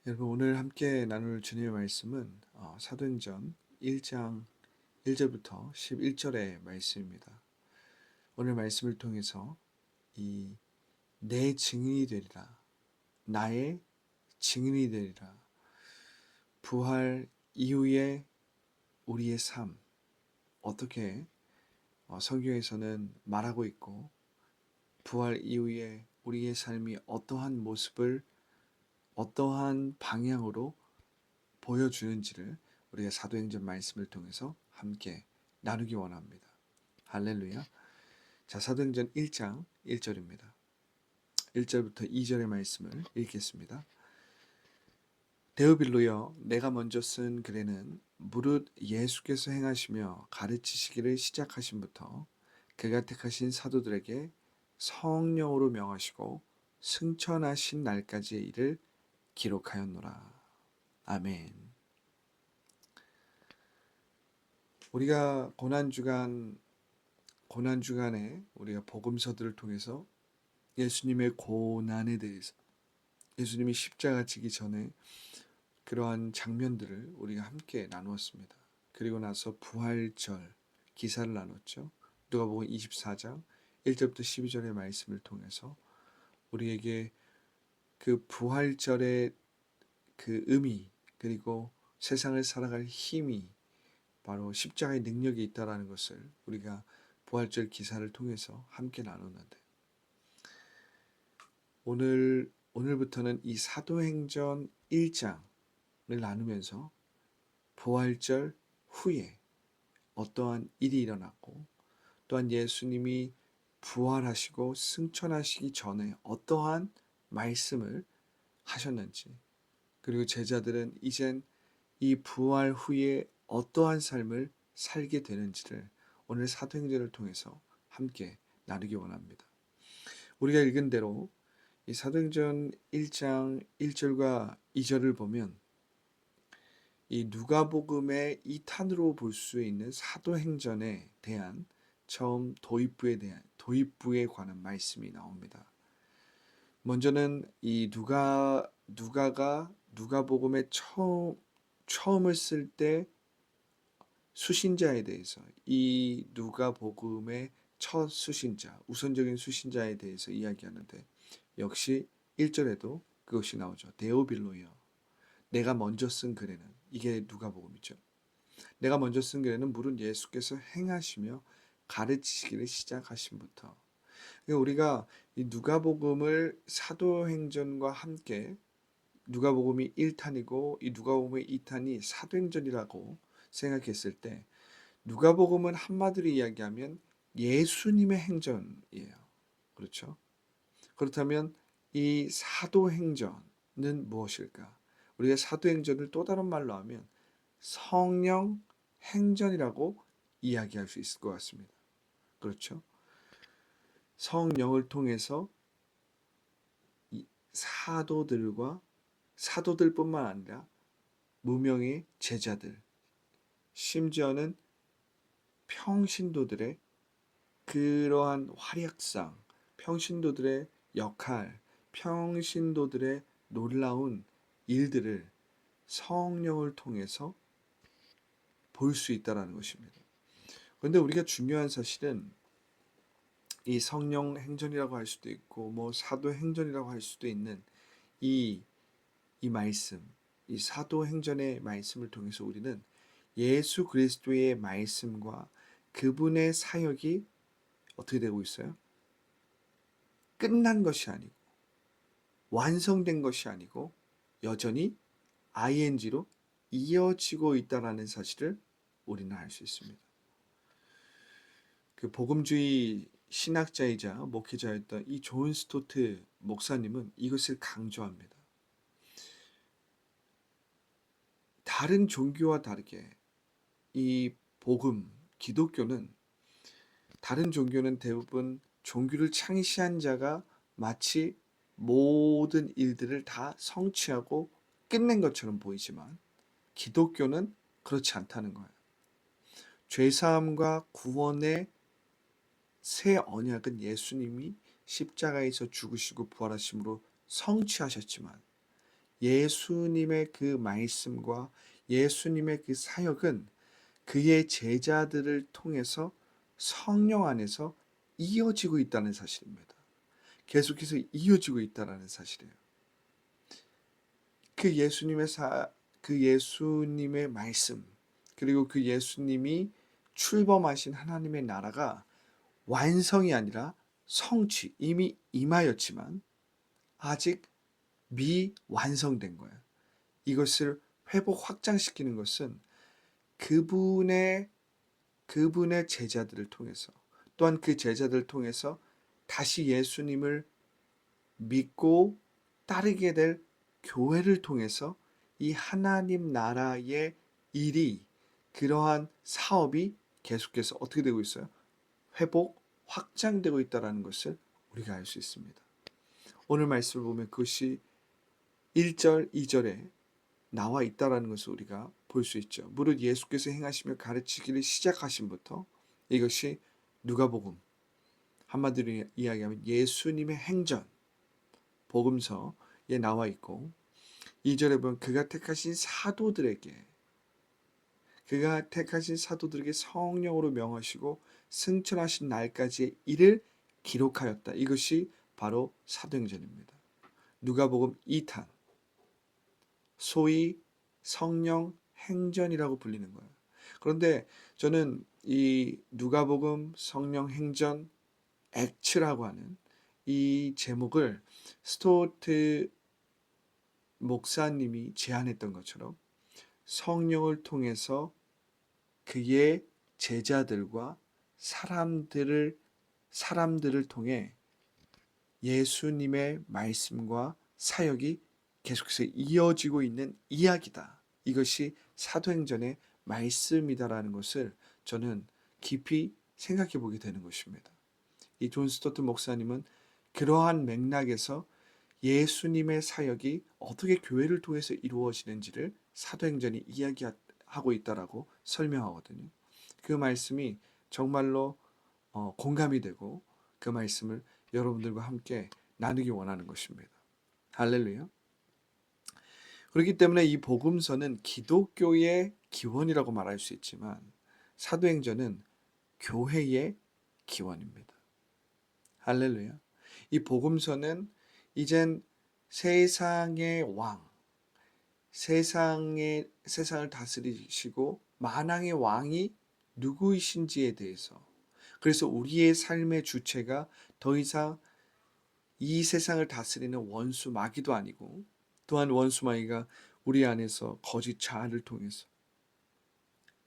여러분, 오늘 함께 나눌 주님의 말씀은 사도행전 1장 1절부터 11절의 말씀입니다. 오늘 말씀을 통해서 이 내 증인이 되리라, 나의 증인이 되리라, 부활 이후의 우리의 삶, 어떻게 성경에서는 말하고 있고, 부활 이후에 우리의 삶이 어떠한 모습을, 어떠한 방향으로 보여주는지를 우리가 사도행전 말씀을 통해서 함께 나누기 원합니다. 할렐루야. 자, 사도행전 1장 1절입니다. 1절부터 2절의 말씀을 읽겠습니다. 데오빌로여, 내가 먼저 쓴 글에는 무릇 예수께서 행하시며 가르치시기를 시작하신부터 그가 택하신 사도들에게 성령으로 명하시고 승천하신 날까지의 일을 기록하였노라. 아멘. 우리가 고난주간에 우리가 복음서들을 통해서 예수님의 고난에 대해서, 예수님이 십자가 지기 전에 그러한 장면들을 우리가 함께 나누었습니다. 그리고 나서 부활절 기사를 나눴죠. 누가복음 24장 1절부터 12절의 말씀을 통해서 우리에게 그 부활절의 그 의미, 그리고 세상을 살아갈 힘이 바로 십자가의 능력이 있다라는 것을 우리가 부활절 기사를 통해서 함께 나눴는데, 오늘부터는 이 사도행전 1장을 나누면서 부활절 후에 어떠한 일이 일어났고, 또한 예수님이 부활하시고 승천하시기 전에 어떠한 말씀을 하셨는지, 그리고 제자들은 이젠 이 부활 후에 어떠한 삶을 살게 되는지를 오늘 사도행전을 통해서 함께 나누기 원합니다. 우리가 읽은 대로 이 사도행전 1장 1절과 2절을 보면 이 누가복음의 2탄으로 볼 수 있는 사도행전에 대한 처음 도입부에 관한 말씀이 나옵니다. 먼저는 이 누가가 누가복음의 처음을 쓸 때 수신자에 대해서, 이 누가복음의 첫 수신자, 우선적인 수신자에 대해서 이야기하는데, 역시 1절에도 그것이 나오죠. 데오빌로여, 내가 먼저 쓴 글에는, 이게 누가복음이죠. 내가 먼저 쓴 글에는 무릇 예수께서 행하시며 가르치시기를 시작하신부터. 우리가 이 누가복음을 사도행전과 함께, 누가복음이 1탄이고 이 누가복음의 2탄이 사도행전이라고 생각했을 때, 누가복음은 한마디로 이야기하면 예수님의 행전이에요. 그렇죠? 그렇다면 이 사도행전은 무엇일까? 우리가 사도행전을 또 다른 말로 하면 성령 행전이라고 이야기할 수 있을 것 같습니다. 그렇죠? 성령을 통해서 사도들뿐만 아니라 무명의 제자들, 심지어는 평신도들의 그러한 활약상, 평신도들의 역할, 평신도들의 놀라운 일들을 성령을 통해서 볼 수 있다는 것입니다. 그런데 우리가 중요한 사실은 이 성령 행전이라고 할 수도 있고 사도 행전이라고 할 수도 있는 이 말씀, 이 사도 행전의 말씀을 통해서 우리는 예수 그리스도의 말씀과 그분의 사역이 어떻게 되고 있어요? 끝난 것이 아니고, 완성된 것이 아니고, 여전히 ing로 이어지고 있다라는 사실을 우리는 알 수 있습니다. 그 복음주의 신학자이자 목회자였던 이 존 스토트 목사님은 이것을 강조합니다. 다른 종교와 다르게 이 복음, 기독교는, 다른 종교는 대부분 종교를 창시한 자가 마치 모든 일들을 다 성취하고 끝낸 것처럼 보이지만, 기독교는 그렇지 않다는 거예요. 죄사함과 구원의 새 언약은 예수님이 십자가에서 죽으시고 부활하심으로 성취하셨지만, 예수님의 그 말씀과 예수님의 그 사역은 그의 제자들을 통해서 성령 안에서 이어지고 있다는 사실입니다. 계속해서 이어지고 있다는 사실이에요. 그 그 예수님의 말씀, 그리고 그 예수님이 출범하신 하나님의 나라가 완성이 아니라 성취, 이미 임하였지만 아직 미완성된 거예요. 이것을 회복 확장시키는 것은 그분의 제자들을 통해서, 또한 그 제자들을 통해서 다시 예수님을 믿고 따르게 될 교회를 통해서 이 하나님 나라의 일이, 그러한 사업이 계속해서 어떻게 되고 있어요? 회복, 확장되고 있다는 것을 우리가 알 수 있습니다. 오늘 말씀을 보면 그것이 1절, 2절에 나와 있다는 것을 우리가 볼 수 있죠. 무릇 예수께서 행하시며 가르치기를 시작하신부터 이것이 누가복음, 한마디로 이야기하면 예수님의 행전, 복음서에 나와 있고, 2절에 보면 그가 택하신 사도들에게 성령으로 명하시고 승천하신 날까지의 일을 기록하였다. 이것이 바로 사도행전입니다. 누가복음 2탄, 소위 성령 행전이라고 불리는 거예요. 그런데 저는 이 누가복음 성령 행전 액츠라고 하는 이 제목을 스토트 목사님이 제안했던 것처럼 성령을 통해서 그의 제자들과 사람들을 통해 예수님의 말씀과 사역이 계속해서 이어지고 있는 이야기다. 이것이 사도행전의 말씀이다라는 것을 저는 깊이 생각해 보게 되는 것입니다. 이 존 스토트 목사님은 그러한 맥락에서 예수님의 사역이 어떻게 교회를 통해서 이루어지는지를 사도행전이 이야기하고 있다라고 설명하거든요. 그 말씀이 정말로 공감이 되고 그 말씀을 여러분들과 함께 나누기 원하는 것입니다. 할렐루야. 그렇기 때문에 이 복음서는 기독교의 기원이라고 말할 수 있지만 사도행전은 교회의 기원입니다. 할렐루야. 이 복음서는 이젠 세상의 왕, 세상을 다스리시고 만왕의 왕이 누구이신지에 대해서, 그래서 우리의 삶의 주체가 더 이상 이 세상을 다스리는 원수 마귀도 아니고, 또한 원수 마귀가 우리 안에서 거짓 자아를 통해서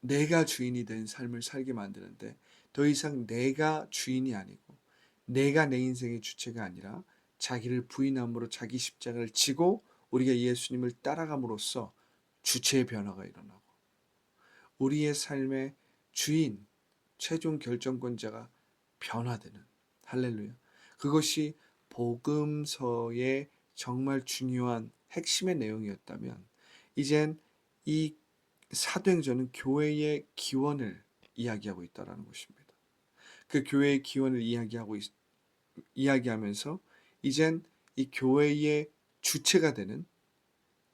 내가 주인이 된 삶을 살게 만드는데, 더 이상 내가 주인이 아니고 내가 내 인생의 주체가 아니라 자기를 부인함으로 자기 십자가를 지고 우리가 예수님을 따라감으로써 주체의 변화가 일어나고 우리의 삶의 주인, 최종 결정권자가 변화되는, 할렐루야. 그것이 복음서의 정말 중요한 핵심의 내용이었다면, 이젠 이 사도행전은 교회의 기원을 이야기하고 있다는 것입니다. 그 교회의 기원을 이야기하면서 이젠 이 교회의 주체가 되는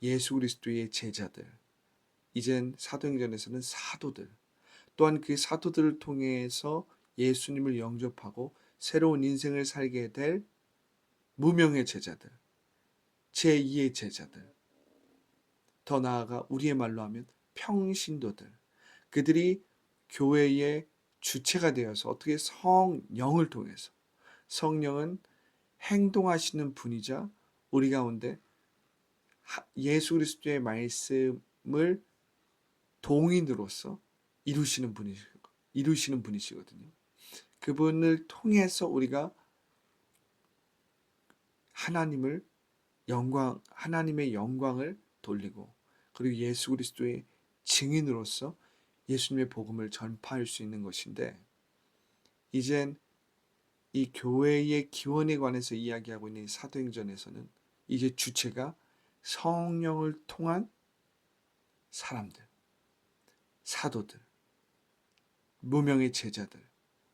예수 그리스도의 제자들, 이젠 사도행전에서는 사도들, 또한 그 사도들을 통해서 예수님을 영접하고 새로운 인생을 살게 될 무명의 제자들, 제2의 제자들, 더 나아가 우리의 말로 하면 평신도들, 그들이 교회의 주체가 되어서 어떻게 성령을 통해서, 성령은 행동하시는 분이자 우리 가운데 예수 그리스도의 말씀을 동인으로서 이루시는 분이시거든요. 그분을 통해서 우리가 하나님의 영광을 돌리고, 그리고 예수 그리스도의 증인으로서 예수님의 복음을 전파할 수 있는 것인데, 이젠 이 교회의 기원에 관해서 이야기하고 있는 사도행전에서는 이제 주체가 성령을 통한 사람들, 사도들, 무명의 제자들,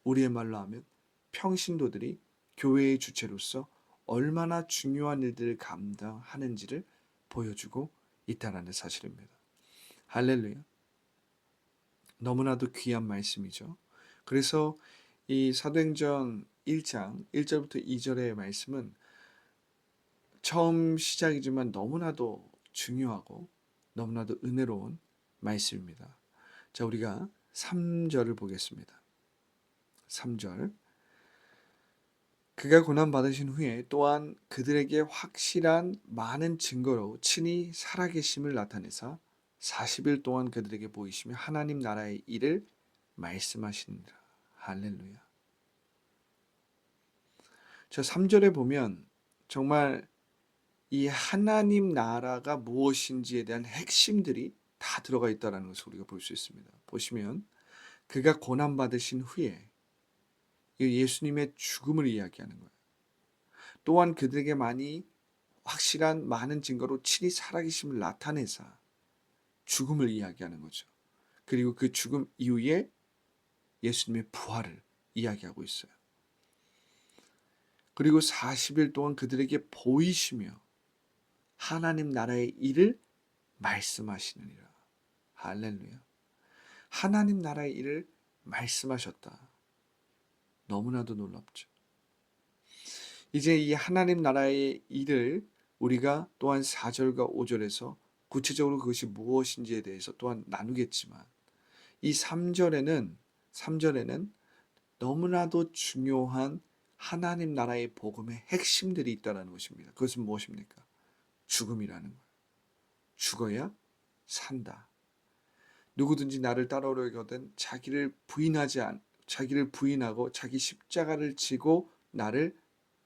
우리의 말로 하면 평신도들이 교회의 주체로서 얼마나 중요한 일들을 감당하는지를 보여주고 있다라는 사실입니다. 할렐루야. 너무나도 귀한 말씀이죠. 그래서 이 사도행전 1장 1절부터 2절의 말씀은 처음 시작이지만 너무나도 중요하고 너무나도 은혜로운 말씀입니다. 자, 우리가 3절을 보겠습니다. 3절. 그가 고난받으신 후에 또한 그들에게 확실한 많은 증거로 친히 살아계심을 나타내사 40일 동안 그들에게 보이시며 하나님 나라의 일을 말씀하시니라. 할렐루야. 저 3절에 보면 정말 이 하나님 나라가 무엇인지에 대한 핵심들이 다 들어가 있다는 것을 우리가 볼 수 있습니다. 보시면 그가 고난받으신 후에 예수님의 죽음을 이야기하는 거예요. 또한 그들에게 확실한 많은 증거로 친히 살아계심을 나타내사 죽음을 이야기하는 거죠. 그리고 그 죽음 이후에 예수님의 부활을 이야기하고 있어요. 그리고 40일 동안 그들에게 보이시며 하나님 나라의 일을 말씀하시느니라. 할렐루야. 하나님 나라의 일을 말씀하셨다. 너무나도 놀랍죠. 이제 이 하나님 나라의 일을 우리가 또한 4절과 5절에서 구체적으로 그것이 무엇인지에 대해서 또한 나누겠지만 이 3절에는 너무나도 중요한 하나님 나라의 복음의 핵심들이 있다는 것입니다. 그것은 무엇입니까? 죽음이라는 거예요. 죽어야 산다. 누구든지 나를 따라오려거든 자기를 부인하고 자기 십자가를 지고 나를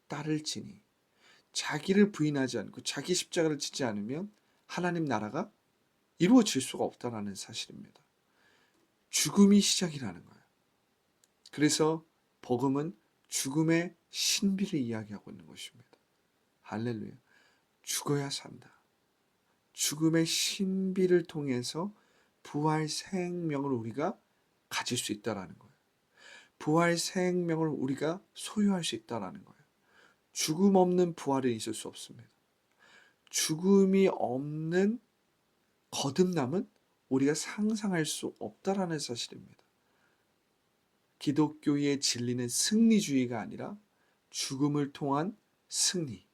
따를지니. 자기를 부인하지 않고 자기 십자가를 지지 않으면 하나님 나라가 이루어질 수가 없다는 사실입니다. 죽음이 시작이라는 거예요. 그래서 복음은 죽음의 신비를 이야기하고 있는 것입니다. 할렐루야. 죽어야 산다. 죽음의 신비를 통해서 부활 생명을 우리가 가질 수 있다는 거예요. 부활 생명을 우리가 소유할 수 있다는 거예요. 죽음 없는 부활은 있을 수 없습니다. 죽음이 없는 거듭남은 우리가 상상할 수 없다라는 사실입니다. 기독교의 진리는 승리주의가 아니라 죽음을 통한 승리,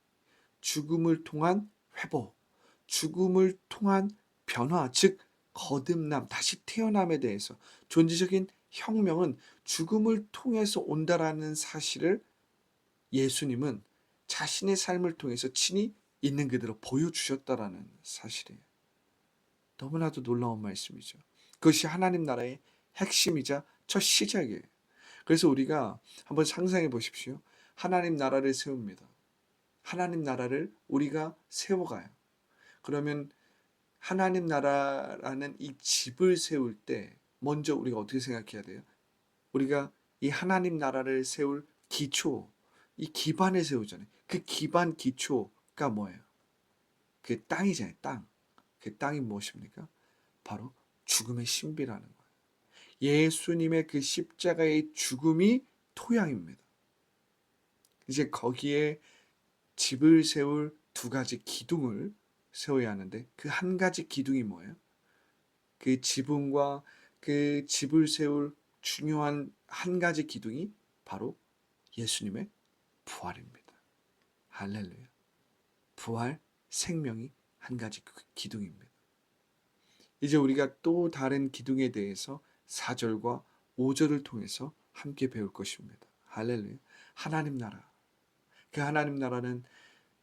죽음을 통한 회복, 죽음을 통한 변화, 즉 거듭남, 다시 태어남에 대해서 존재적인 혁명은 죽음을 통해서 온다라는 사실을 예수님은 자신의 삶을 통해서 친히 있는 그대로 보여주셨다라는 사실이에요. 너무나도 놀라운 말씀이죠. 그것이 하나님 나라의 핵심이자 첫 시작이에요. 그래서 우리가 한번 상상해 보십시오. 하나님 나라를 세웁니다. 하나님 나라를 우리가 세워가요. 그러면 하나님 나라라는 이 집을 세울 때 먼저 우리가 어떻게 생각해야 돼요? 우리가 이 하나님 나라를 세울 기초, 이 기반을 세우잖아요. 그 기반 기초가 뭐예요? 그 땅이잖아요. 땅. 그 땅이 무엇입니까? 바로 죽음의 신비라는 거예요. 예수님의 그 십자가의 죽음이 토양입니다. 이제 거기에 집을 세울 두 가지 기둥을 세워야 하는데 그 한 가지 기둥이 뭐예요? 그 지붕과 그 집을 세울 중요한 한 가지 기둥이 바로 예수님의 부활입니다. 할렐루야. 부활, 생명이 한 가지 기둥입니다. 이제 우리가 또 다른 기둥에 대해서 4절과 5절을 통해서 함께 배울 것입니다. 할렐루야. 하나님 나라. 그 하나님 나라는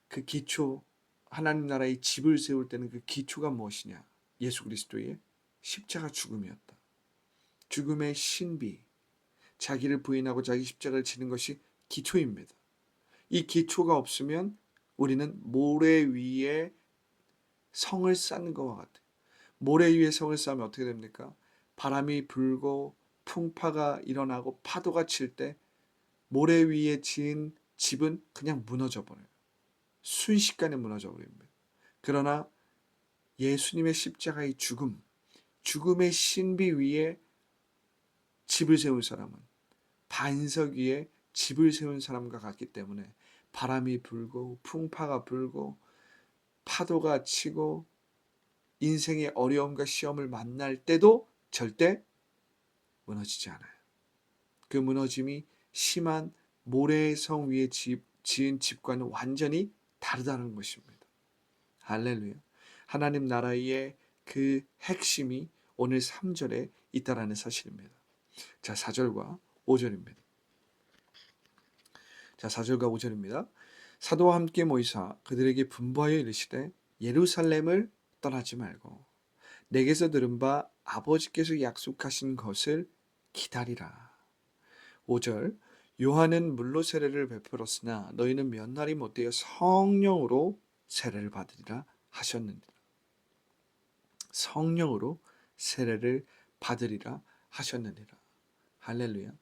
그 기초, 하나님 나라의 집을 세울 때는 그 기초가 무엇이냐? 예수 그리스도의 십자가 죽음이었다. 죽음의 신비, 자기를 부인하고 자기 십자가를 지는 것이 기초입니다. 이 기초가 없으면 우리는 모래 위에 성을 쌓는 것과 같아요. 모래 위에 성을 쌓으면 어떻게 됩니까? 바람이 불고 풍파가 일어나고 파도가 칠 때 모래 위에 지은 집은 그냥 무너져 버려요. 순식간에 무너져 버립니다. 그러나 예수님의 십자가의 죽음, 죽음의 신비 위에 집을 세운 사람은 반석 위에 집을 세운 사람과 같기 때문에 바람이 불고 풍파가 불고 파도가 치고 인생의 어려움과 시험을 만날 때도 절대 무너지지 않아요. 그 무너짐이 심한 모래의 성 위에 지은 집과는 완전히 다르다는 것입니다. 할렐루야. 하나님 나라의 그 핵심이 오늘 3절에 있다라는 사실입니다. 자, 4절과 5절입니다. 자, 4절과 5절입니다. 사도와 함께 모이사 그들에게 분부하여 이르시되 예루살렘을 떠나지 말고 내게서 들은 바 아버지께서 약속하신 것을 기다리라. 5절 요한은 물로 세례를 베풀었으나 너희는 몇 날이 못되어 성령으로 세례를 받으리라 하셨느니라. 성령으로 세례를 받으리라 하셨느니라. 할렐루야.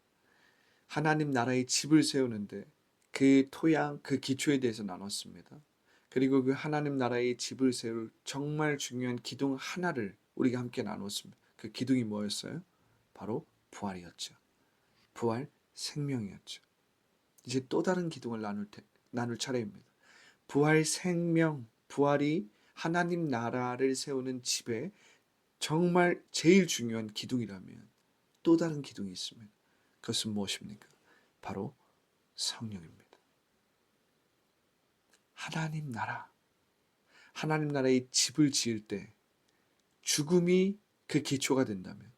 하나님 나라의 집을 세우는데 그 토양, 그 기초에 대해서 나눴습니다. 그리고 그 하나님 나라의 집을 세울 정말 중요한 기둥 하나를 우리가 함께 나눴습니다. 그 기둥이 뭐였어요? 바로 부활이었죠. 부활 생명이었죠. 이제 또 다른 기둥을 나눌 차례입니다. 부활 생명, 부활이 하나님 나라를 세우는 집에 정말 제일 중요한 기둥이라면 또 다른 기둥이 있습니다. 그것은 무엇입니까? 바로 성령입니다. 하나님 나라, 하나님 나라의 집을 지을 때 죽음이 그 기초가 된다면,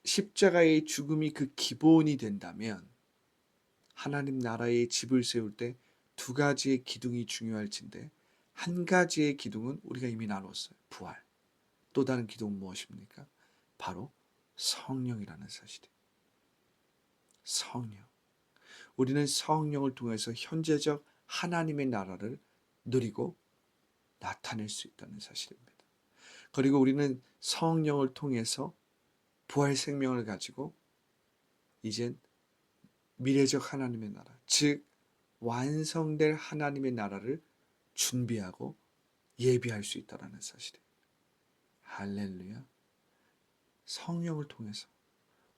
십자가의 죽음이 그 기본이 된다면 하나님 나라의 집을 세울 때 두 가지의 기둥이 중요할진데 한 가지의 기둥은 우리가 이미 나눴어요. 부활. 또 다른 기둥은 무엇입니까? 바로 성령이라는 사실이에요. 성령. 우리는 성령을 통해서 현재적 하나님의 나라를 누리고 나타낼 수 있다는 사실입니다. 그리고 우리는 성령을 통해서 부활 생명을 가지고 이젠 미래적 하나님의 나라, 즉 완성될 하나님의 나라를 준비하고 예비할 수 있다는 사실이에요. 할렐루야. 성령을 통해서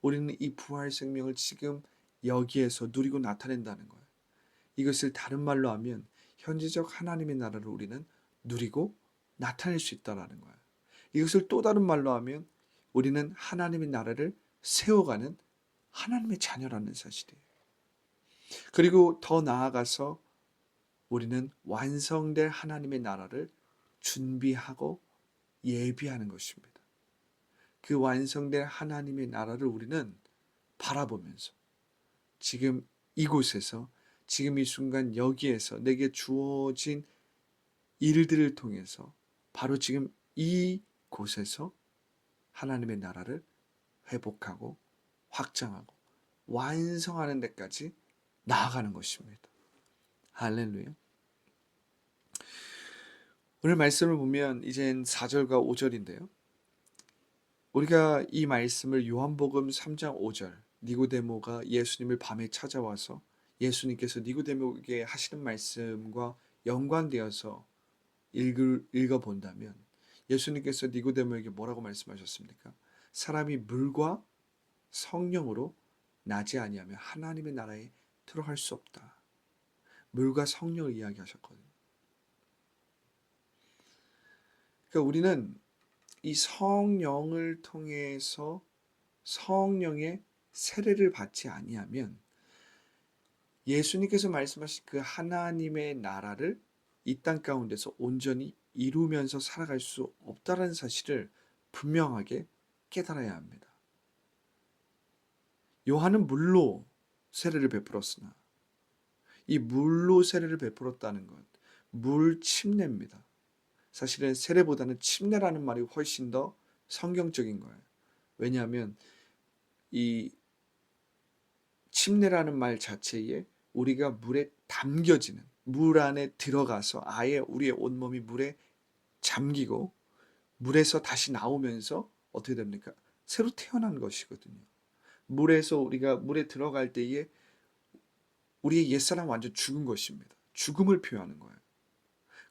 우리는 이 부활 생명을 지금 여기에서 누리고 나타낸다는 거예요. 이것을 다른 말로 하면 현재적 하나님의 나라를 우리는 누리고 나타낼 수 있다는 거예요. 이것을 또 다른 말로 하면 우리는 하나님의 나라를 세워가는 하나님의 자녀라는 사실이에요. 그리고 더 나아가서 우리는 완성될 하나님의 나라를 준비하고 예비하는 것입니다. 그 완성될 하나님의 나라를 우리는 바라보면서 지금 이곳에서, 지금 이 순간 여기에서 내게 주어진 일들을 통해서 바로 지금 이곳에서 하나님의 나라를 회복하고 확장하고 완성하는 데까지 나아가는 것입니다. 할렐루야. 오늘 말씀을 보면 이젠 4절과 5절인데요. 우리가 이 말씀을 요한복음 3장 5절, 니고데모가 예수님을 밤에 찾아와서 예수님께서 니고데모에게 하시는 말씀과 연관되어서 읽어본다면 예수님께서 니고데모에게 뭐라고 말씀하셨습니까? 사람이 물과 성령으로 나지 아니하면 하나님의 나라에 들어갈 수 없다. 물과 성령을 이야기하셨거든요. 그러니까 우리는 이 성령을 통해서 성령의 세례를 받지 아니하면 예수님께서 말씀하신 그 하나님의 나라를 이 땅 가운데서 온전히 이루면서 살아갈 수 없다는 사실을 분명하게 깨달아야 합니다. 요한은 물로 세례를 베풀었으나 이 물로 세례를 베풀었다는 것, 물 침례입니다. 사실은 세례보다는 침례라는 말이 훨씬 더 성경적인 거예요. 왜냐하면 이 침례라는 말 자체에 우리가 물에 담겨지는, 물 안에 들어가서 아예 우리의 온몸이 물에 잠기고 물에서 다시 나오면서 어떻게 됩니까? 새로 태어난 것이거든요. 물에서 우리가 물에 들어갈 때에 우리의 옛사람 완전 죽은 것입니다. 죽음을 표현하는 거예요.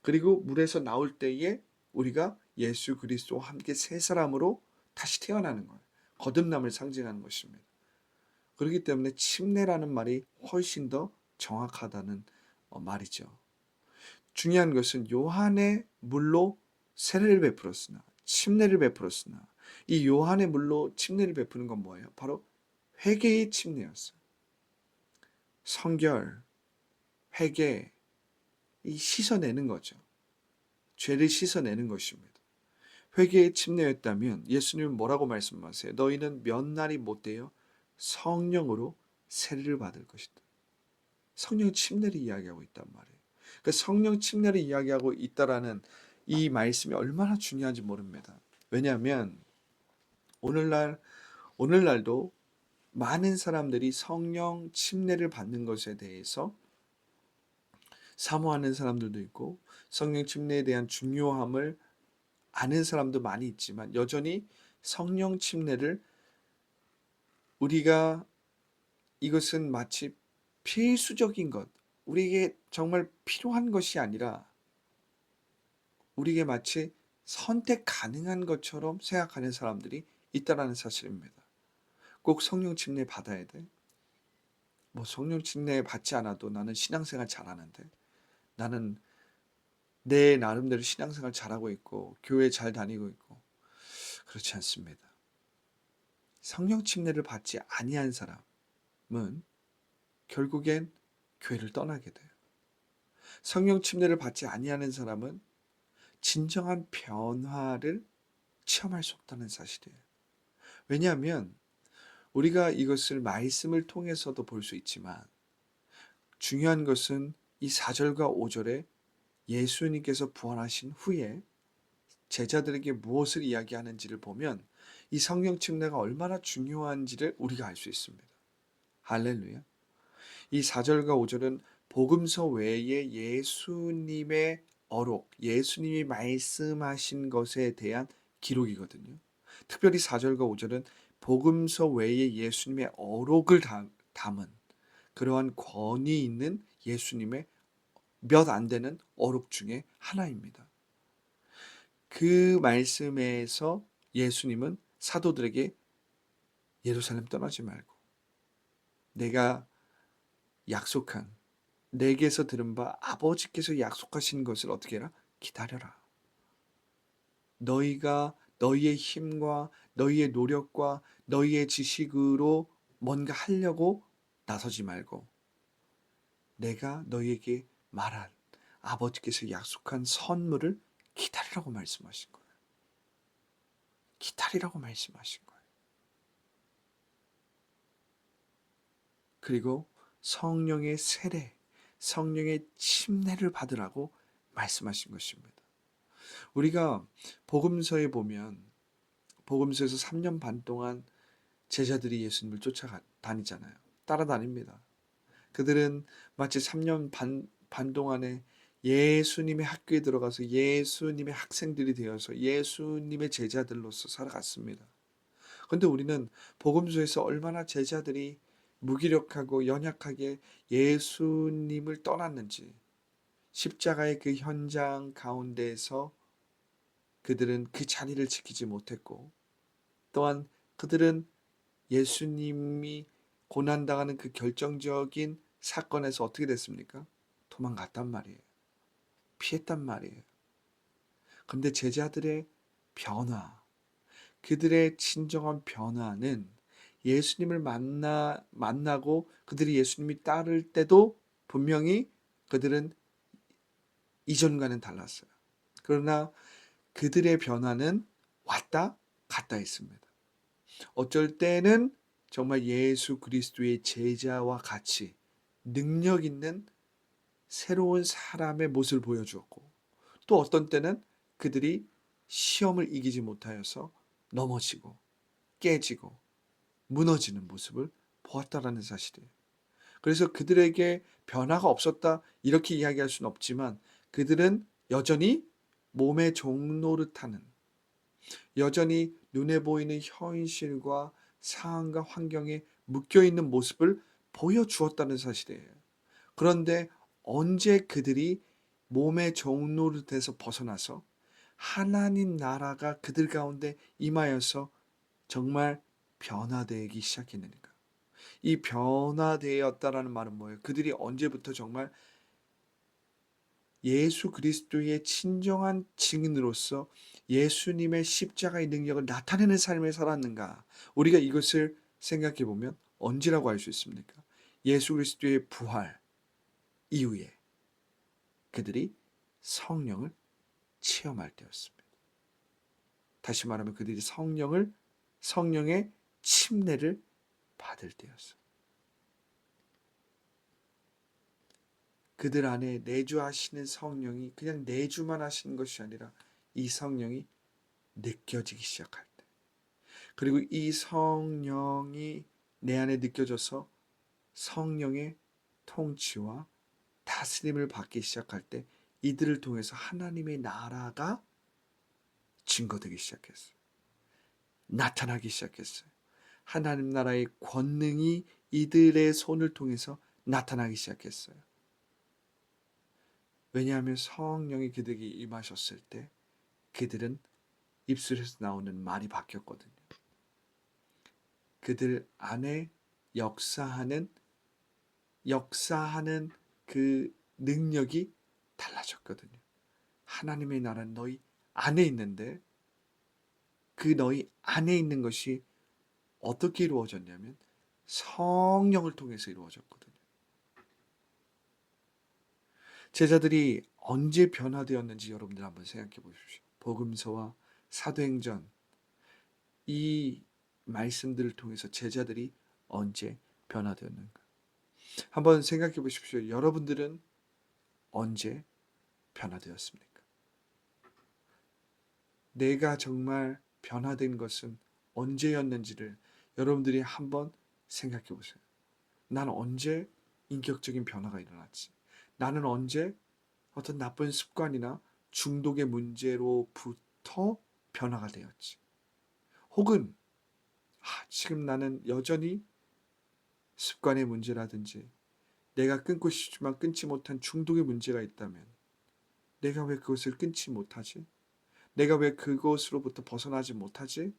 그리고 물에서 나올 때에 우리가 예수 그리스도와 함께 새 사람으로 다시 태어나는 거예요. 거듭남을 상징하는 것입니다. 그렇기 때문에 침례라는 말이 훨씬 더 정확하다는 말이죠. 중요한 것은 요한의 물로 세례를 베풀었으나 침례를 베풀었으나 이 요한의 물로 침례를 베푸는 건 뭐예요? 바로 회개의 침례였어요. 성결, 회개, 이 씻어내는 거죠. 죄를 씻어내는 것입니다. 회개의 침례였다면 예수님은 뭐라고 말씀하세요? 너희는 몇 날이 못되어 성령으로 세례를 받을 것이다. 성령 침례를 이야기하고 있단 말이에요. 그 성령 침례를 이야기하고 있다라는 이 말씀이 얼마나 중요한지 모릅니다. 왜냐하면 오늘날도 많은 사람들이 성령 침례를 받는 것에 대해서 사모하는 사람들도 있고 성령 침례에 대한 중요함을 아는 사람도 많이 있지만 여전히 성령 침례를 우리가 이것은 마치 필수적인 것, 우리에게 정말 필요한 것이 아니라 우리에게 마치 선택 가능한 것처럼 생각하는 사람들이 있다라는 사실입니다. 꼭 성령 침례 받아야 돼. 뭐 성령 침례 받지 않아도 나는 신앙생활 잘하는데, 나는 내 나름대로 신앙생활 잘하고 있고 교회 잘 다니고 있고, 그렇지 않습니다. 성령 침례를 받지 아니한 사람은 결국엔 교회를 떠나게 돼요. 성령 침례를 받지 아니하는 사람은 진정한 변화를 체험할 수 없다는 사실이에요. 왜냐하면 우리가 이것을 말씀을 통해서도 볼 수 있지만 중요한 것은 이 4절과 5절에 예수님께서 부활하신 후에 제자들에게 무엇을 이야기하는지를 보면 이 성령 침례가 얼마나 중요한지를 우리가 알 수 있습니다. 할렐루야. 이 4절과 5절은 복음서 외에 예수님의 어록, 예수님이 말씀하신 것에 대한 기록이거든요. 특별히 4절과 5절은 복음서 외에 예수님의 어록을 담은 그러한 권위 있는 예수님의 몇 안 되는 어록 중에 하나입니다. 그 말씀에서 예수님은 사도들에게 예루살렘 떠나지 말고 내가 약속한 내게서 들은 바 아버지께서 약속하신 것을 어떻게 해라? 기다려라. 너희가 너희의 힘과 너희의 노력과 너희의 지식으로 뭔가 하려고 나서지 말고 내가 너희에게 말한 아버지께서 약속한 선물을 기다리라고 말씀하신 거예요. 기다리라고 말씀하신 거예요. 그리고 성령의 세례, 성령의 침례를 받으라고 말씀하신 것입니다. 우리가 복음서에 보면 복음서에서 3년 반 동안 제자들이 예수님을 쫓아다니잖아요. 따라다닙니다. 그들은 마치 3년 반 동안에 예수님의 학교에 들어가서 예수님의 학생들이 되어서 예수님의 제자들로서 살아갔습니다. 그런데 우리는 복음서에서 얼마나 제자들이 무기력하고 연약하게 예수님을 떠났는지, 십자가의 그 현장 가운데에서 그들은 그 자리를 지키지 못했고, 또한 그들은 예수님이 고난당하는 그 결정적인 사건에서 어떻게 됐습니까? 도망갔단 말이에요. 피했단 말이에요. 그런데 제자들의 변화, 그들의 진정한 변화는 예수님을 만나고 그들이 예수님이 따를 때도 분명히 그들은 이전과는 달랐어요. 그러나 그들의 변화는 왔다 갔다 했습니다. 어쩔 때는 정말 예수 그리스도의 제자와 같이 능력 있는 새로운 사람의 모습을 보여주었고, 또 어떤 때는 그들이 시험을 이기지 못하여서 넘어지고 깨지고 무너지는 모습을 보았다라는 사실이에요. 그래서 그들에게 변화가 없었다 이렇게 이야기할 수는 없지만 그들은 여전히 몸의 종노릇하는, 여전히 눈에 보이는 현실과 상황과 환경에 묶여있는 모습을 보여주었다는 사실이에요. 그런데 언제 그들이 몸의 종노릇에서 벗어나서 하나님 나라가 그들 가운데 임하여서 정말 변화되기 시작했느니까. 이 변화되었다라는 말은 뭐예요? 그들이 언제부터 정말 예수 그리스도의 진정한 증인으로서 예수님의 십자가의 능력을 나타내는 삶을 살았는가? 우리가 이것을 생각해 보면 언제라고 할 수 있습니까? 예수 그리스도의 부활 이후에 그들이 성령을 체험할 때였습니다. 다시 말하면 그들이 성령의 침례를 받을 때였어요. 그들 안에 내주하시는 성령이 그냥 내주만 하시는 것이 아니라 이 성령이 느껴지기 시작할 때, 그리고 이 성령이 내 안에 느껴져서 성령의 통치와 다스림을 받기 시작할 때 이들을 통해서 하나님의 나라가 증거되기 시작했어요. 나타나기 시작했어요. 하나님 나라의 권능이 이들의 손을 통해서 나타나기 시작했어요. 왜냐하면 성령이 그들에게 임하셨을 때 그들은 입술에서 나오는 말이 바뀌었거든요. 그들 안에 역사하는 그 능력이 달라졌거든요. 하나님의 나라는 너희 안에 있는데 그 너희 안에 있는 것이 어떻게 이루어졌냐면 성령을 통해서 이루어졌거든요. 제자들이 언제 변화되었는지 여러분들 한번 생각해 보십시오. 복음서와 사도행전 이 말씀들을 통해서 제자들이 언제 변화되었는가? 한번 생각해 보십시오. 여러분들은 언제 변화되었습니까? 내가 정말 변화된 것은 언제였는지를 여러분들이 한번 생각해 보세요. 나는 언제 인격적인 변화가 일어났지? 나는 언제 어떤 나쁜 습관이나 중독의 문제로부터 변화가 되었지? 혹은 지금 나는 여전히 습관의 문제라든지 내가 끊고 싶지만 끊지 못한 중독의 문제가 있다면 내가 왜 그것을 끊지 못하지? 내가 왜 그것으로부터 벗어나지 못하지?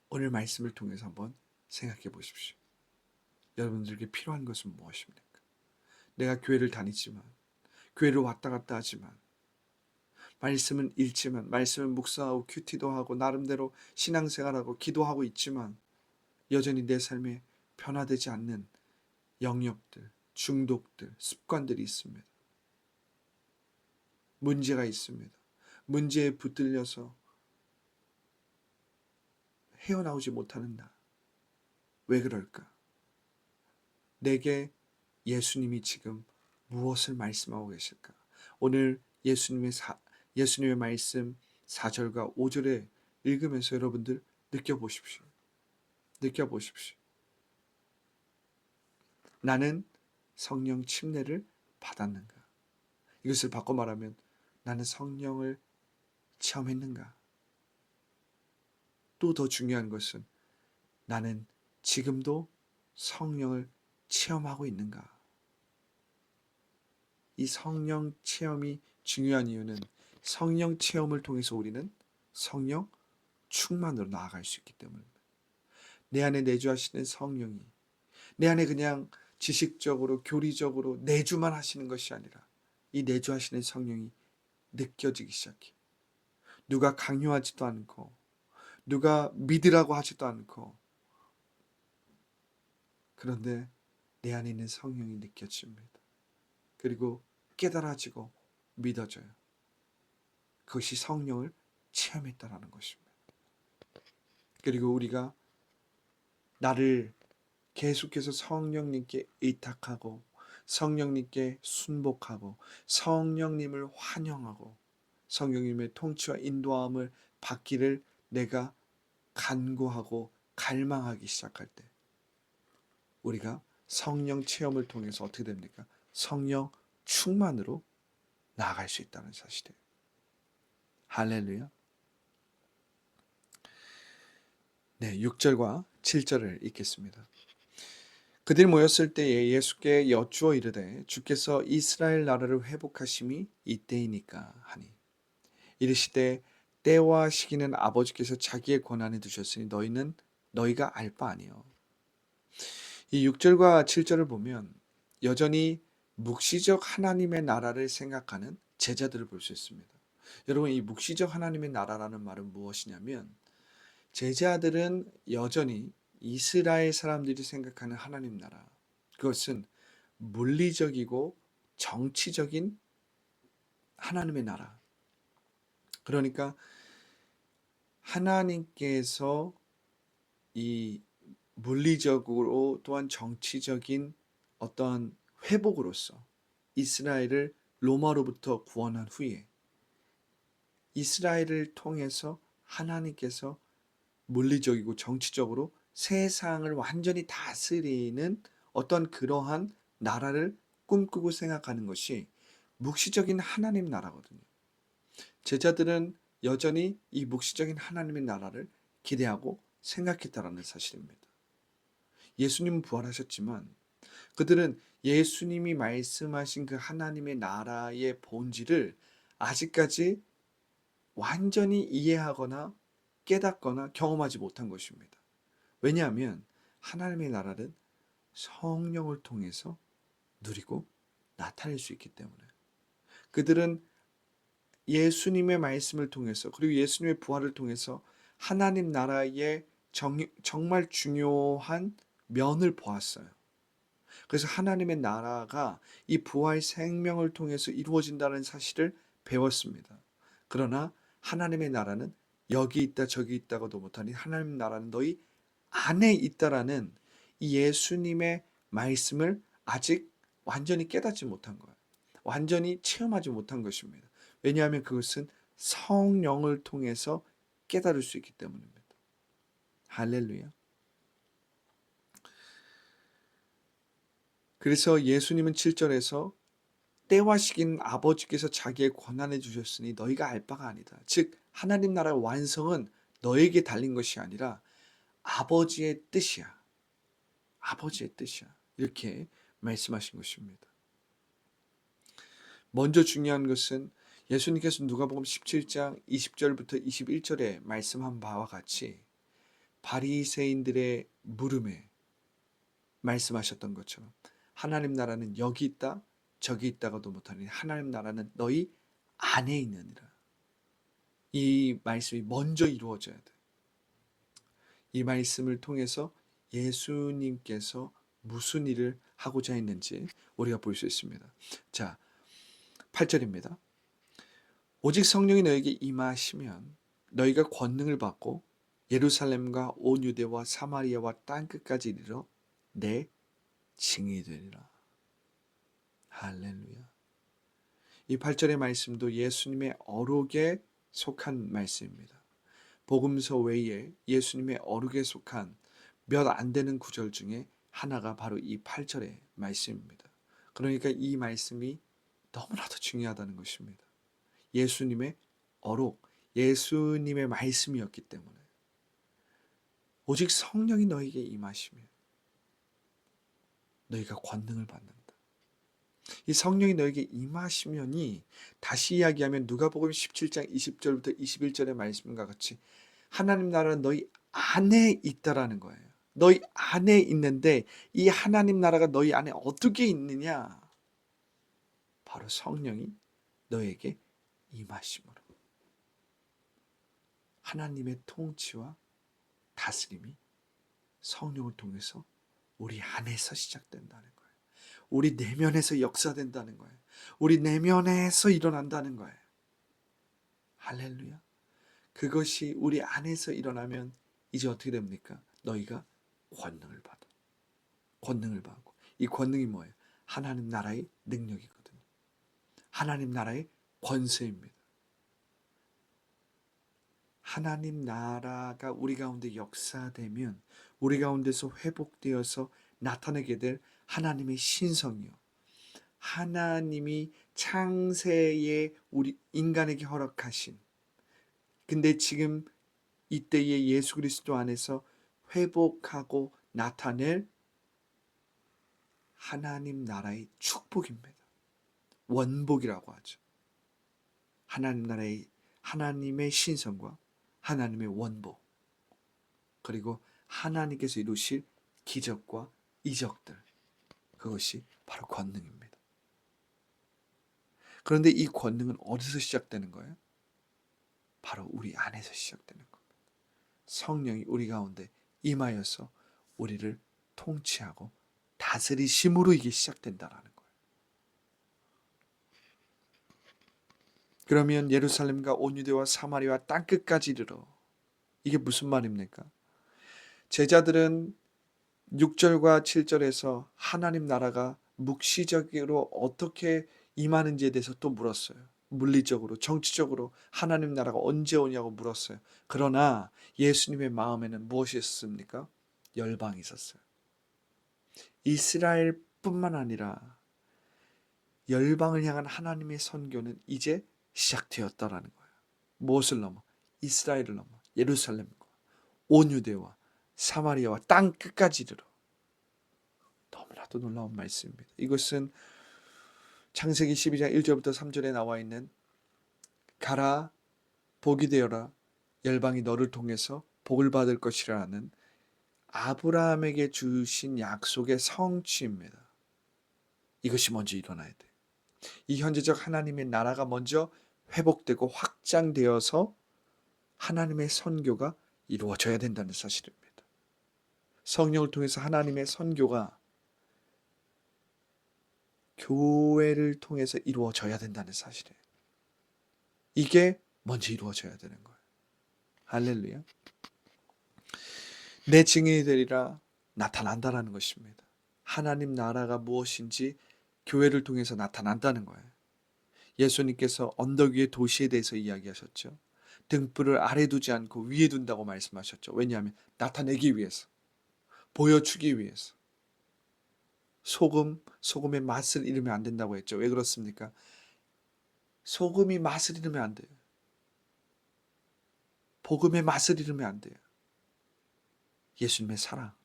오늘 말씀을 통해서 한번 생각해 보십시오. 여러분들에게 필요한 것은 무엇입니까? 내가 교회를 다니지만, 교회를 왔다 갔다 하지만, 말씀은 읽지만, 말씀을 묵상하고 큐티도 하고 나름대로 신앙생활하고 기도하고 있지만 여전히 내 삶에 변화되지 않는 영역들, 중독들, 습관들이 있습니다. 문제가 있습니다. 문제에 붙들려서 헤어나오지 못하는 나. 왜 그럴까? 내게 예수님이 지금 무엇을 말씀하고 계실까? 오늘 예수님의 말씀 4절과 5절에 읽으면서 여러분들 느껴보십시오. 느껴보십시오. 나는 성령 침례를 받았는가? 이것을 바꿔 말하면 나는 성령을 체험했는가? 또 더 중요한 것은 나는 지금도 성령을 체험하고 있는가? 이 성령 체험이 중요한 이유는 성령 체험을 통해서 우리는 성령 충만으로 나아갈 수 있기 때문입니다. 내 안에 내주하시는 성령이 내 안에 그냥 지식적으로 교리적으로 내주만 하시는 것이 아니라 이 내주하시는 성령이 느껴지기 시작해. 누가 강요하지도 않고 누가 믿으라고 하지도 않고 그런데 내 안에 있는 성령이 느껴집니다. 그리고 깨달아지고 믿어져요. 그것이 성령을 체험했다라는 것입니다. 그리고 우리가 나를 계속해서 성령님께 의탁하고 성령님께 순복하고 성령님을 환영하고 성령님의 통치와 인도함을 받기를 내가 간구하고 갈망하기 시작할 때 우리가 성령 체험을 통해서 어떻게 됩니까? 성령 충만으로 나아갈 수 있다는 사실이에요. 할렐루야. 네, 6절과 7절을 읽겠습니다. 그들이 모였을 때에 예수께 여쭈어 이르되 주께서 이스라엘 나라를 회복하심이 이때이니까 하니 이르시되 때와 시기는 아버지께서 자기의 권한에 두셨으니 너희가 알 바 아니요. 이 6절과 7절을 보면 여전히 묵시적 하나님의 나라를 생각하는 제자들을 볼 수 있습니다. 여러분, 이 묵시적 하나님의 나라라는 말은 무엇이냐면, 제자들은 여전히 이스라엘 사람들이 생각하는 하나님 나라, 그것은 물리적이고 정치적인 하나님의 나라. 그러니까 하나님께서 이 물리적으로 또한 정치적인 어떤 회복으로서 이스라엘을 로마로부터 구원한 후에 이스라엘을 통해서 하나님께서 물리적이고 정치적으로 세상을 완전히 다스리는 어떤 그러한 나라를 꿈꾸고 생각하는 것이 묵시적인 하나님 나라거든요. 제자들은 여전히 이 묵시적인 하나님의 나라를 기대하고 생각했다라는 사실입니다. 예수님은 부활하셨지만 그들은 예수님이 말씀하신 그 하나님의 나라의 본질을 아직까지 완전히 이해하거나 깨닫거나 경험하지 못한 것입니다. 왜냐하면 하나님의 나라는 성령을 통해서 누리고 나타낼 수 있기 때문에 그들은 예수님의 말씀을 통해서 그리고 예수님의 부활을 통해서 하나님 나라의 정말 중요한 면을 보았어요. 그래서 하나님의 나라가 이 부활 생명을 통해서 이루어진다는 사실을 배웠습니다. 그러나 하나님의 나라는 여기 있다 저기 있다고도 못하니 하나님 나라는 너희 안에 있다라는 이 예수님의 말씀을 아직 완전히 깨닫지 못한 거예요. 완전히 체험하지 못한 것입니다. 왜냐하면 그것은 성령을 통해서 깨달을 수 있기 때문입니다. 할렐루야. 그래서 예수님은 7절에서 때와 시기는 아버지께서 자기의 권한에 주셨으니 너희가 알 바가 아니다. 즉 하나님 나라의 완성은 너에게 달린 것이 아니라 아버지의 뜻이야. 아버지의 뜻이야. 이렇게 말씀하신 것입니다. 먼저 중요한 것은 예수님께서 누가복음 17장 20절부터 21절에 말씀한 바와 같이 바리새인들의 물음에 말씀하셨던 것처럼 하나님 나라는 여기 있다 저기 있다가도 못하니 하나님 나라는 너희 안에 있느니라. 이 말씀이 먼저 이루어져야 돼. 이 말씀을 통해서 예수님께서 무슨 일을 하고자 했는지 우리가 볼 수 있습니다. 자, 8절입니다. 오직 성령이 너에게 임하시면 너희가 권능을 받고 예루살렘과 온 유대와 사마리아와 땅끝까지 이르러 내 증인이 되리라. 할렐루야. 이 8절의 말씀도 예수님의 어록에 속한 말씀입니다. 복음서 외에 예수님의 어록에 속한 몇 안 되는 구절 중에 하나가 바로 이 8절의 말씀입니다. 그러니까 이 말씀이 너무나도 중요하다는 것입니다. 예수님의 어록, 예수님의 말씀이었기 때문에 오직 성령이 너에게 임하시면 너희가 권능을 받는다. 이 성령이 너에게 임하시면이 다시 이야기하면 누가복음 17장 20절부터 21절의 말씀과 같이 하나님 나라는 너희 안에 있다라는 거예요. 너희 안에 있는데 이 하나님 나라가 너희 안에 어떻게 있느냐? 바로 성령이 너에게 임하심으로. 하나님의 통치와 다스림이 성령을 통해서 우리 안에서 시작된다는 거예요. 우리 내면에서 역사된다는 거예요. 우리 내면에서 일어난다는 거예요. 할렐루야. 그것이 우리 안에서 일어나면 이제 어떻게 됩니까? 너희가 권능을 받아. 권능을 받고. 이 권능이 뭐예요? 하나님 나라의 능력이거든요. 하나님 나라의 권세입니다. 하나님 나라가 우리 가운데 역사되면 우리 가운데서 회복되어서 나타나게 될 하나님의 신성이요. 하나님이 창세에 우리 인간에게 허락하신 근데 지금 이때의 예수 그리스도 안에서 회복하고 나타낼 하나님 나라의 축복입니다. 원복이라고 하죠. 하나님 나라의 하나님의 신성과 하나님의 원복 그리고 하나님께서 이루실 기적과 이적들 그것이 바로 권능입니다. 그런데 이 권능은 어디서 시작되는 거예요? 바로 우리 안에서 시작되는 겁니다. 성령이 우리 가운데 임하여서 우리를 통치하고 다스리심으로 이게 시작된다라는 거예요. 그러면 예루살렘과 온 유대와 사마리아 땅끝까지 이르러, 이게 무슨 말입니까? 제자들은 6절과 7절에서 하나님 나라가 묵시적으로 어떻게 임하는지에 대해서 또 물었어요. 물리적으로, 정치적으로 하나님 나라가 언제 오냐고 물었어요. 그러나 예수님의 마음에는 무엇이 있었습니까? 열방이 있었어요. 이스라엘뿐만 아니라 열방을 향한 하나님의 선교는 이제 시작되었다라는 거예요. 무엇을 넘어? 이스라엘을 넘어 예루살렘과 온 유대와 사마리아와 땅 끝까지 이르러. 너무나도 놀라운 말씀입니다. 이것은 창세기 12장 1절부터 3절에 나와 있는 가라 복이 되어라 열방이 너를 통해서 복을 받을 것이라는 아브라함에게 주신 약속의 성취입니다. 이것이 먼저 일어나야 돼. 이 현재적 하나님의 나라가 먼저 회복되고 확장되어서 하나님의 선교가 이루어져야 된다는 사실입니다. 성령을 통해서 하나님의 선교가 교회를 통해서 이루어져야 된다는 사실이에요. 이게 먼저 이루어져야 되는 거예요. 할렐루야. 내 증인이 되리라 나타난다라는 것입니다. 하나님 나라가 무엇인지 교회를 통해서 나타난다는 거예요. 예수님께서 언덕 위의 도시에 대해서 이야기하셨죠. 등불을 아래 두지 않고 위에 둔다고 말씀하셨죠. 왜냐하면 나타내기 위해서, 보여주기 위해서. 소금의 맛을 잃으면 안 된다고 했죠. 왜 그렇습니까? 소금이 맛을 잃으면 안 돼요. 복음의 맛을 잃으면 안 돼요. 예수님의 사랑,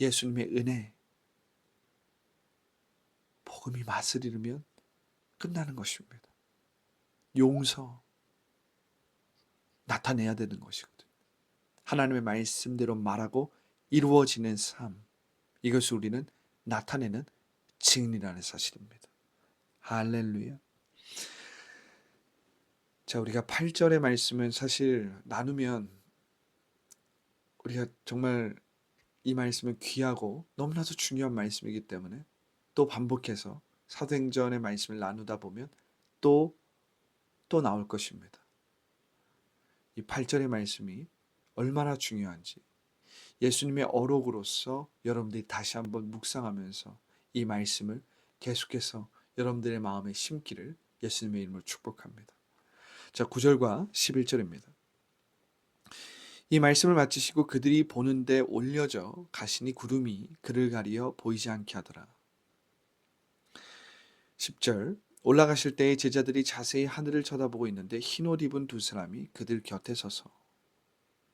예수님의 은혜, 복음이 맛을 잃으면 끝나는 것입니다. 용서, 나타내야 되는 것이거든요. 하나님의 말씀대로 말하고 이루어지는 삶, 이것을 우리는 나타내는 증인이라는 사실입니다. 할렐루야. 자, 우리가 8절의 말씀은 사실 나누면 우리가 정말 이 말씀은 귀하고 너무나도 중요한 말씀이기 때문에 또 반복해서 사도행전의 말씀을 나누다 보면 또 나올 것입니다. 이 8절의 말씀이 얼마나 중요한지 예수님의 어록으로서 여러분들이 다시 한번 묵상하면서 이 말씀을 계속해서 여러분들의 마음에 심기를 예수님의 이름으로 축복합니다. 자, 9절과 11절입니다. 이 말씀을 마치시고 그들이 보는데 올려져 가시니 구름이 그를 가리어 보이지 않게 하더라. 10절 올라가실 때에 제자들이 자세히 하늘을 쳐다보고 있는데 흰옷 입은 두 사람이 그들 곁에 서서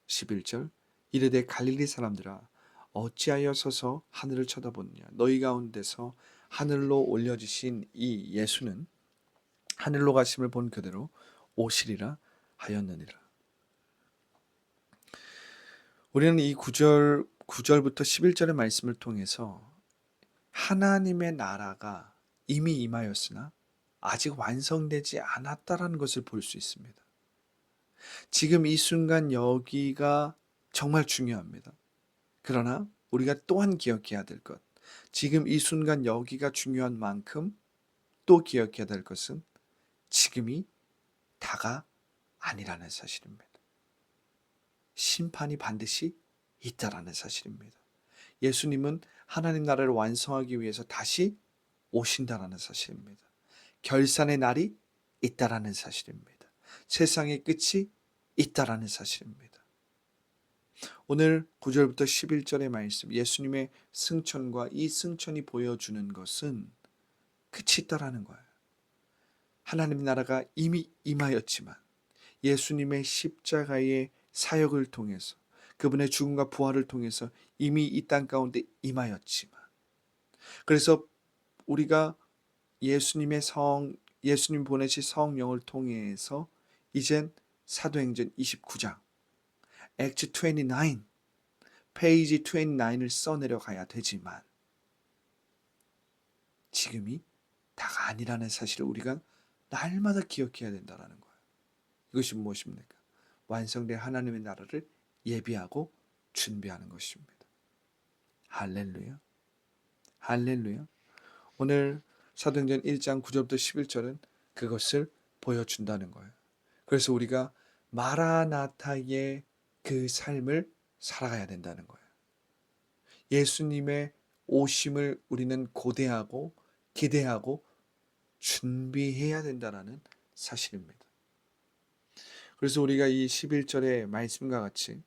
11절 이르되 갈릴리 사람들아 어찌하여 서서 하늘을 쳐다보느냐 너희 가운데서 하늘로 올려지신 이 예수는 하늘로 가심을 본 그대로 오시리라 하였느니라. 우리는 이 9절부터 11절의 말씀을 통해서 하나님의 나라가 이미 임하였으나 아직 완성되지 않았다라는 것을 볼 수 있습니다. 지금 이 순간 여기가 정말 중요합니다. 그러나 우리가 또한 기억해야 될 것, 지금 이 순간 여기가 중요한 만큼 또 기억해야 될 것은 지금이 다가 아니라는 사실입니다. 심판이 반드시 있다라는 사실입니다. 예수님은 하나님 나라를 완성하기 위해서 다시 오신다라는 사실입니다. 결산의 날이 있다라는 사실입니다. 세상의 끝이 있다라는 사실입니다. 오늘 9절부터 11절의 말씀, 예수님의 승천과 이 승천이 보여주는 것은 끝이 있다라는 거예요. 하나님 나라가 이미 임하였지만 예수님의 십자가의 사역을 통해서 그분의 죽음과 부활을 통해서 이미 이 땅 가운데 임하였지만 그래서 우리가 예수님 보내신 성령을 통해서 이젠 사도행전 29장 Acts 29 페이지 29을 써내려 가야 되지만 지금이 다가 아니라는 사실을 우리가 날마다 기억해야 된다는 거예요. 이것이 무엇입니까? 완성된 하나님의 나라를 예비하고 준비하는 것입니다. 할렐루야. 할렐루야. 오늘 사도행전 1장 9절부터 11절은 그것을 보여준다는 거예요. 그래서 우리가 마라나타의 그 삶을 살아가야 된다는 거예요. 예수님의 오심을 우리는 고대하고 기대하고 준비해야 된다는 사실입니다. 그래서 우리가 이 11절의 말씀과 같이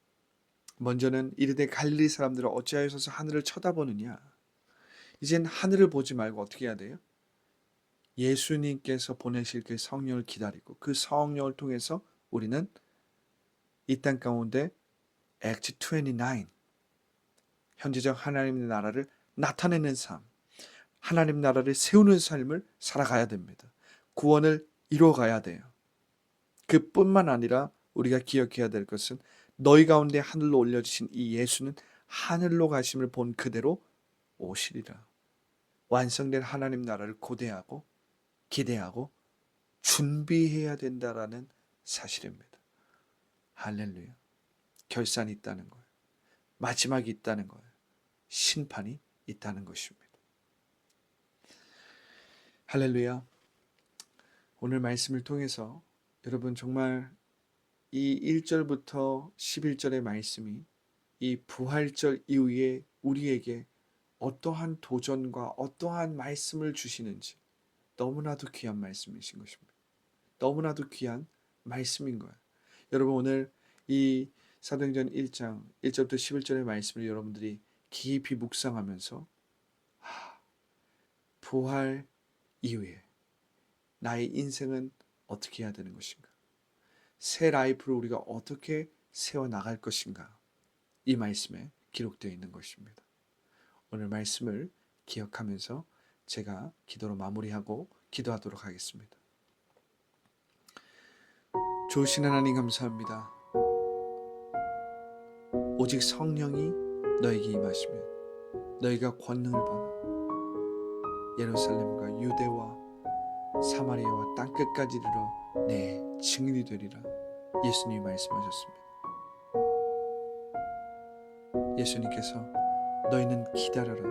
먼저는 이르되 갈릴리 사람들은 어찌하여서 하늘을 쳐다보느냐. 이젠 하늘을 보지 말고 어떻게 해야 돼요? 예수님께서 보내실 그 성령을 기다리고 그 성령을 통해서 우리는 이 땅 가운데 Acts 29 현재적 하나님의 나라를 나타내는 삶, 하나님 나라를 세우는 삶을 살아가야 됩니다. 구원을 이루어가야 돼요. 그뿐만 아니라 우리가 기억해야 될 것은 너희 가운데 하늘로 올려주신 이 예수는 하늘로 가심을 본 그대로 오시리라. 완성된 하나님 나라를 고대하고 기대하고 준비해야 된다라는 사실입니다. 할렐루야. 결산이 있다는 거예요. 마지막이 있다는 거예요. 심판이 있다는 것입니다. 할렐루야. 오늘 말씀을 통해서 여러분 정말 이 1절부터 11절의 말씀이 이 부활절 이후에 우리에게 어떠한 도전과 어떠한 말씀을 주시는지 너무나도 귀한 말씀이신 것입니다. 너무나도 귀한 말씀인 거예요. 여러분 오늘 이 사도행전 1장 1절부터 11절의 말씀을 여러분들이 깊이 묵상하면서 부활 이후에 나의 인생은 어떻게 해야 되는 것인가? 새 라이프를 우리가 어떻게 세워나갈 것인가? 이 말씀에 기록되어 있는 것입니다. 오늘 말씀을 기억하면서 제가 기도로 마무리하고 기도하도록 하겠습니다. 좋으신 하나님 감사합니다. 오직 성령이 너에게 임하시면 너희가 권능을 받아 예루살렘과 유대와 사마리아와 땅끝까지 이르러 내 증인이 되리라. 예수님이 말씀하셨습니다. 예수님께서 너희는 기다려라.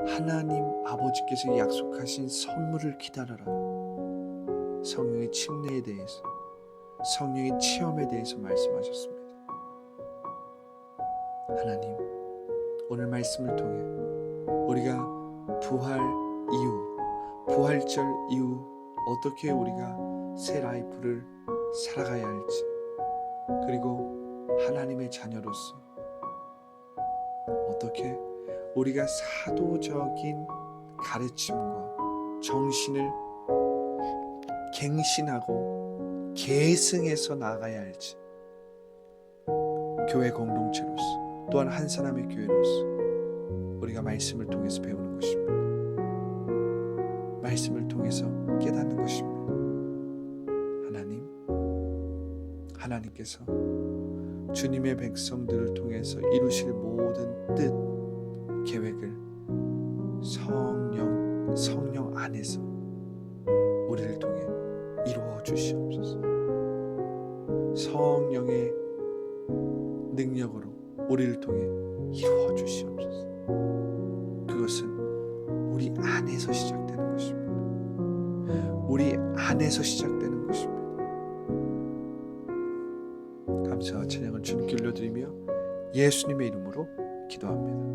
하나님 아버지께서 약속하신 선물을 기다려라. 성령의 침례에 대해서, 성령의 체험에 대해서 말씀하셨습니다. 하나님, 오늘 말씀을 통해 우리가 부활 이후, 부활절 이후 어떻게 우리가 새 라이프를 살아가야 할지, 그리고 하나님의 자녀로서 어떻게 우리가 사도적인 가르침과 정신을 갱신하고 계승해서 나아가야 할지, 교회 공동체로서 또한 한 사람의 교회로서 우리가 말씀을 통해서 배우는 것입니다. 말씀을 통해서 깨닫는 것입니다. 하나님께서 주님의 백성들을 통해서 이루실 모든 뜻, 계획을 성령 안에서 우리를 통해 이루어 주시옵소서. 성령의 능력으로 우리를 통해 이루어 주시옵소서. 그것은 우리 안에서 시작되는 것입니다. 우리 안에서 시작되는 것입니다. 감사와 찬양을 주님께 올려드리며 예수님의 이름으로 기도합니다.